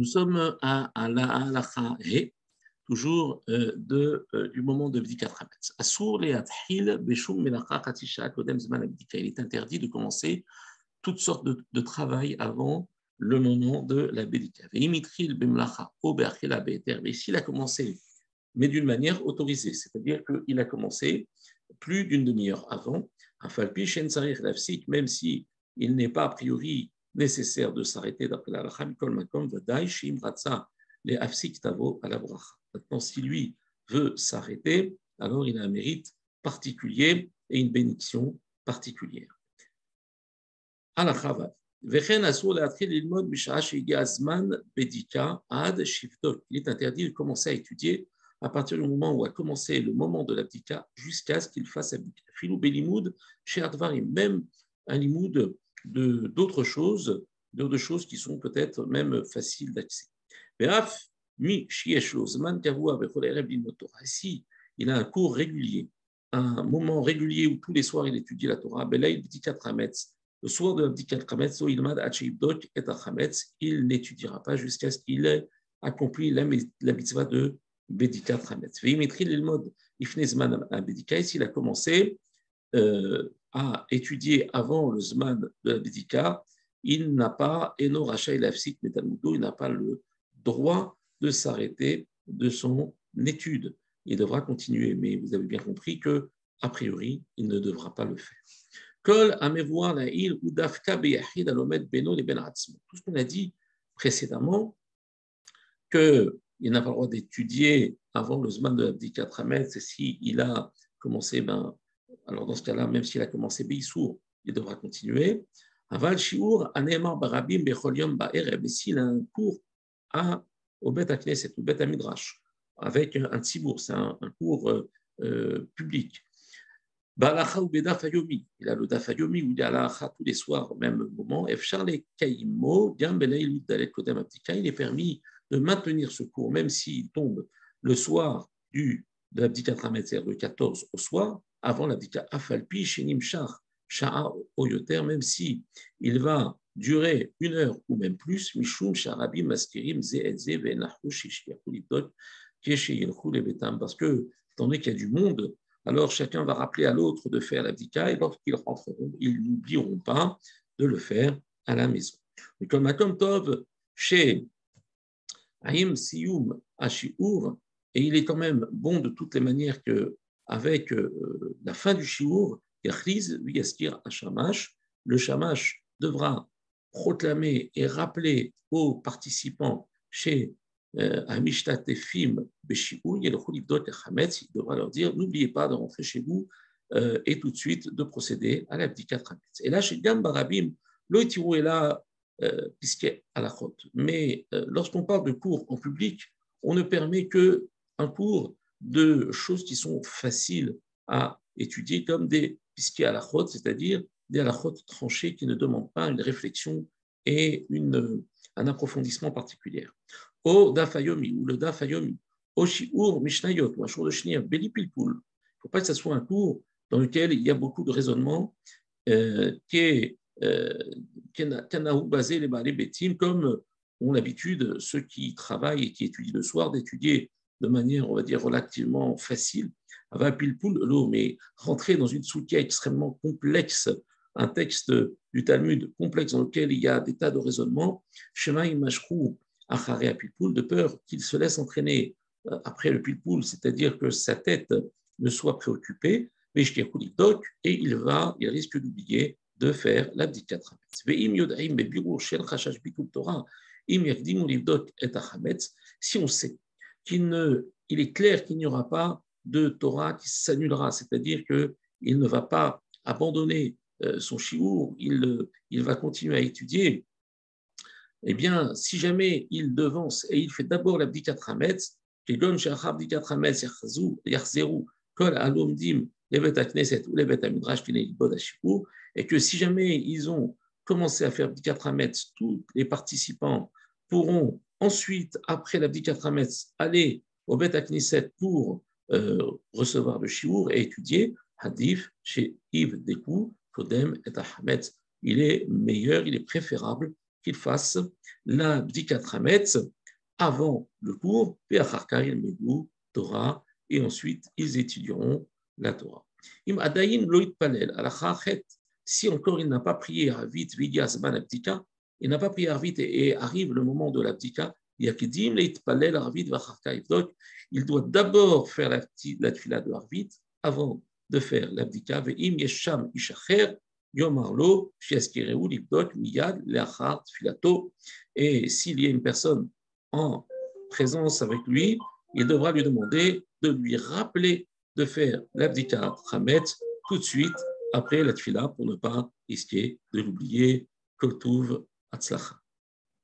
Nous sommes à la halacha He, toujours du moment de Bdikat Hametz. Asur le'athil beshum melacha chatzi sha'a kodem zman habdika. Il est interdit de commencer toutes sortes de travail avant le moment de la Bdika. Ve'imitril b'melacha o be'achila be'eter. Mais s'il a commencé, mais d'une manière autorisée, c'est-à-dire qu'il a commencé plus d'une demi-heure avant, afalpi shen tzarich lafsik, même si il n'est pas a priori nécessaire de s'arrêter d'après la halakha, mikol makom v'dai she'im ratza le'afsik tavo à la bracha. Maintenant, si lui veut s'arrêter, alors il a un mérite particulier et une bénédiction particulière. Halakha vav. Vechen asur le'atchil lilmod misha'a she'higia azman bedika ad shivdok. Il est interdit de commencer à étudier à partir du moment où a commencé le moment de l'abdika jusqu'à ce qu'il fasse abdika. Filou belimoud chez Advarim, même un limoud d'autres choses qui sont peut-être même faciles d'accès. Be'af mi shiesh lo zman kavua bechol erev limod Torah. Si il a un cours régulier, un moment régulier où tous les soirs il étudie la Torah, belaïl bdikat chametz, le soir de l'abdikat chametz, so ilmad ad sheibdok et chametz, il n'étudiera pas jusqu'à ce qu'il ait accompli la mitzvah de Bedikat Hametz. Ve'imitri l'ilmod ifne zman abedika. S'il a commencé à étudier avant le zman de la Bedika, il n'a pas, eno racha ilafsik metalmudo, il n'a pas le droit de s'arrêter de son étude. Il devra continuer, mais vous avez bien compris que, a priori, il ne devra pas le faire. Kol amevoar la'il ou dafka beyachid alomed beno le ben atzmo. Tout ce qu'on a dit précédemment, qu'il n'a pas le droit d'étudier avant le Zman de l'Abdikat Hametz, et s'il a commencé, alors dans ce cas-là, même s'il a commencé Beissour, il devra continuer. Aval Shiur, Anemar Barabim, Bechol Yom Ba'erev, et s'il a un cours au Bet HaKnesset, au Bet HaMidrash, avec un tzibour, c'est un cours public. Balacha ou Bedaf Hayomi, il a le Daf Hayomi où il y a l'Alacha tous les soirs au même moment. Efchar le Kaimo, Gam Belaïl Dalet Kodem Abdika, il est permis de maintenir ce cours, même s'il tombe le soir de l'Abdika Hametz, c'est-à-dire le 14 au soir, avant l'Abdika Afalpi, Shenim Shach, Sha'a Oyoter, même si il va durer 1 heure ou même plus, Mishum Sharabim Maskerim Ze'edze Ve'nahu Shishkiakou Libdot, Kesheyelchou Lebetam, parce que, étant donné qu'il y a du monde, alors chacun va rappeler à l'autre de faire l'abdika, et lorsqu'ils rentreront, ils n'oublieront pas de le faire à la maison. Mais comme Makom Tov, chez Haïm Siyum Hashiur, et il est quand même bon de toutes les manières qu'avec la fin du Shiur, Yachliz Viyaskir Hashamash, le Shamash devra proclamer et rappeler aux participants chez Amishtatefim Beshiur, Yelchulibdot et Hametz, il devra leur dire n'oubliez pas de rentrer chez vous et tout de suite de procéder à l'abdikat Hametz. Et là, chez Gam Barabim, le Tirou est là. Puisqu'est à la chôte. Mais lorsqu'on parle de cours en public, on ne permet qu'un cours de choses qui sont faciles à étudier, comme des puisqu'est à la chôte, c'est-à-dire des halachot tranchés qui ne demandent pas une réflexion et un approfondissement particulier. Au dafayomi, ou le dafayomi, au shiur mishnayot, ou un jour de shnir, belipilpoul. Il ne faut pas que ce soit un cours dans lequel il y a beaucoup de raisonnement qui est Kanaou basé les Baalei Betim, comme ont l'habitude ceux qui travaillent et qui étudient le soir, d'étudier de manière, on va dire, relativement facile. Mais rentrer dans une soukia extrêmement complexe, un texte du Talmud complexe dans lequel il y a des tas de raisonnements, Shema Imashru Achare Apilpoul, de peur qu'il se laisse entraîner après le Pilpoul, c'est-à-dire que sa tête ne soit préoccupée, et il risque d'oublier de faire l'abdikat hametz. Si on sait il est clair qu'il n'y aura pas de Torah qui s'annulera, c'est-à-dire qu'il ne va pas abandonner son shiur, il va continuer à étudier, eh bien, si jamais il devance et il fait d'abord l'abdikat hametz, et que si jamais ils ont commencé à faire l'abdikat hametz, tous les participants pourront ensuite, après l'abdikat hametz, aller au Bet HaKnesset pour recevoir le shiur et étudier. Hadif chez Yves Dekou, Kodem et Hametz. Il est meilleur, il est préférable qu'il fasse la Bdikat Hametz avant le cours, puis Acharka Yelmedou Torah, et ensuite ils étudieront la Torah. Im Adayin lo Itpalel, Alacha Chet, si encore il n'a pas prié Arvit Vidia Zman Abdika, il n'a pas prié Arvit et arrive le moment de l'Abdika, Yakidim le Itpalel Arvit Vacharka Yevdok, il doit d'abord faire la tfila de Arvit avant de faire l'Abdika, Ve'im Yesham Ishacher, Yomarlo, Shiaskireu, Libdok, Miyad, Leachar, Tfilato, et s'il y a une personne en présence avec lui, il devra lui demander de lui rappeler de faire l'Abdika Hametz tout de suite après la tfila pour ne pas risquer de l'oublier. Kol Tuv, Hatzlacha.